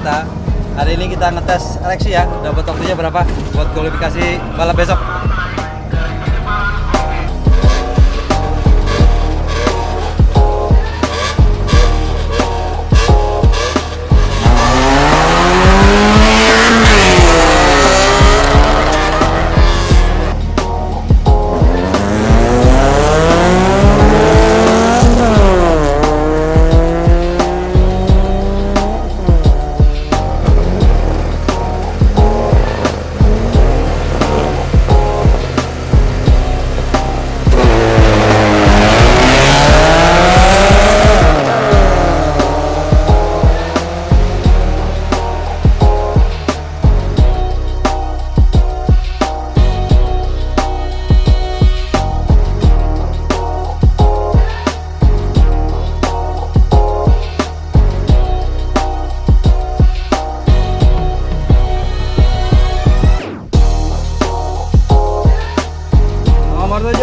kita. Hari ini kita ngetes eleksi ya. Dapat waktunya berapa buat kualifikasi balap besok?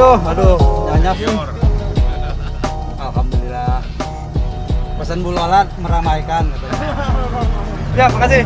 Aduh, nyanyak nih. Alhamdulillah. Pesan Bu Lola meramaikan katanya. Ya, makasih.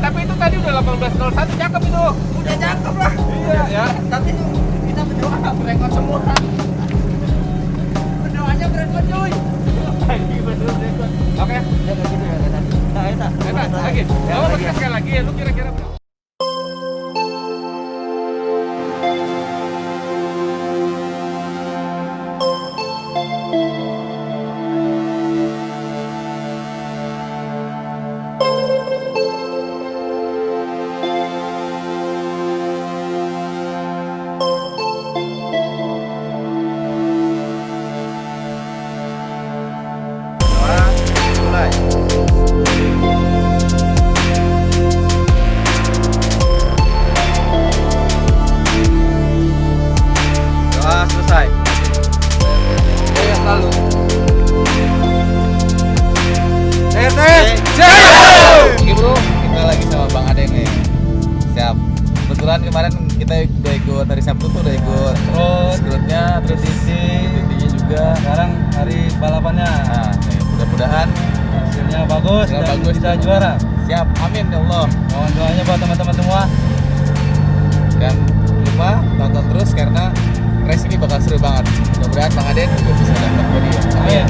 Tapi itu tadi udah 18.01, cakep itu. Udah cakep lah. Iya ya. Tapi kita berdoa berekor semua. Berdoanya berekor cuy. Oke. Ya kayak gitu ya tadi. Nah, itu. Lagi. Kamu mau sekali lagi ya, lu kira-kira berapa? bagus Dengan dan bagus. bisa juara. Siap, amin ya Allah. Mohon doanya buat teman-teman semua. Dan lupa tonton terus karena race ini bakal seru banget. Mudah-mudahan Bang Aden juga bisa dapat podium. Amin.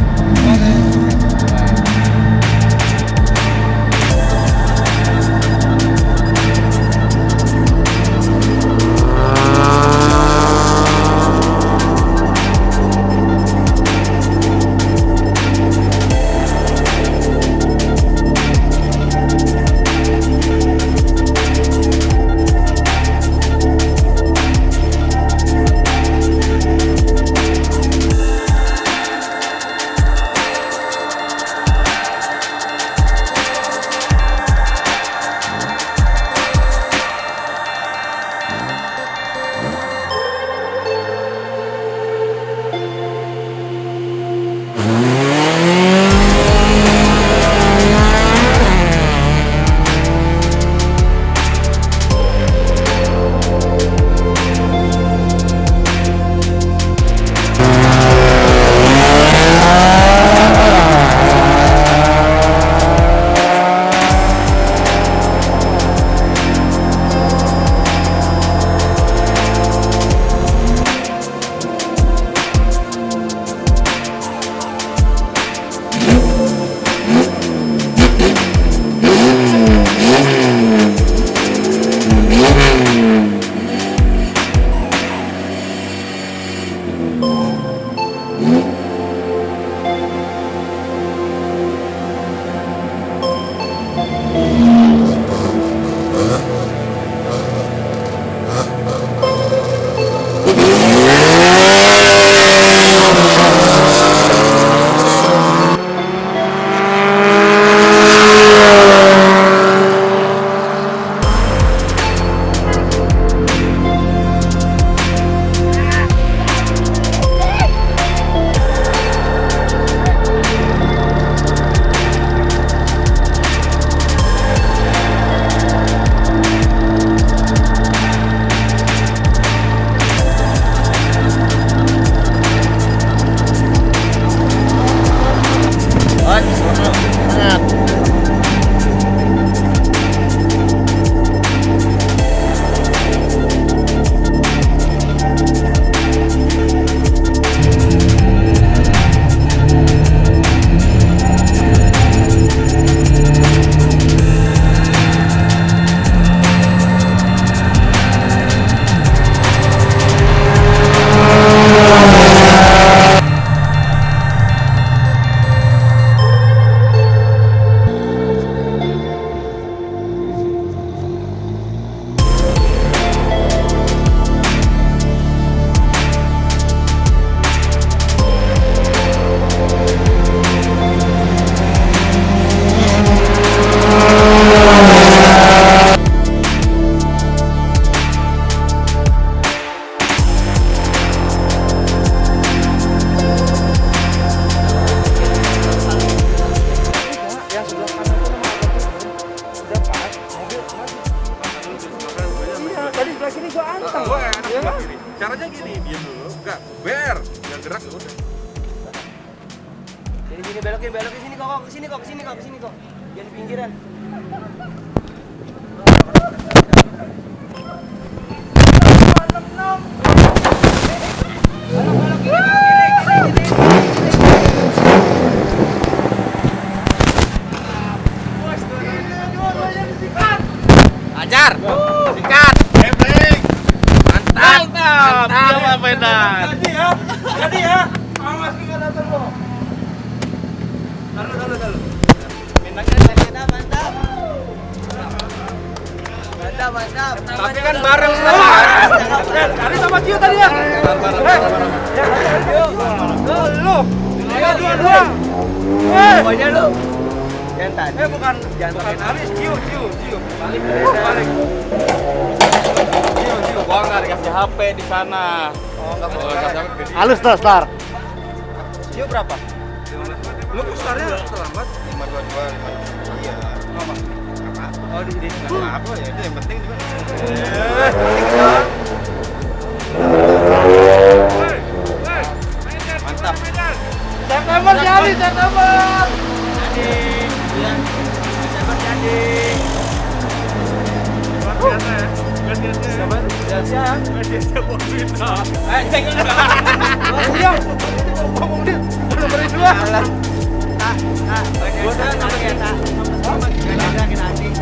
Bye. Caranya gini, diam dulu, enggak, ber, nggak gerak ya udah. Sini belok ke sini kok, ke sini kok. Jangan di pinggiran. Ajar, sikat, mantap, mantap, benar. Jadi ya. Awas ke atas lo. Taruh. Mantap. Tapi kan bareng semua. Hari sama Cio tadi ya. Lu. Dua. Pokoknya lu. Jangan tadi. Bukan Aris, Cio. Balik. Cio. Gua nggak dikasih HP di sana. Oh, enggak boleh. Halus tuh, Star. Cio berapa? Lu kok startnya terlambat? 522. Iya. Ngapa? Oh, di Apa ya? Itu yang penting juga. Mantap. Medan. September jadi. anjing. Luar biasa ya. Gasiasnya. Siapa? Siapa? Gasiasnya buat kita. Ngomong dia. Udah beri dua. Gua tak nak ya tak. Jangan kita anjing.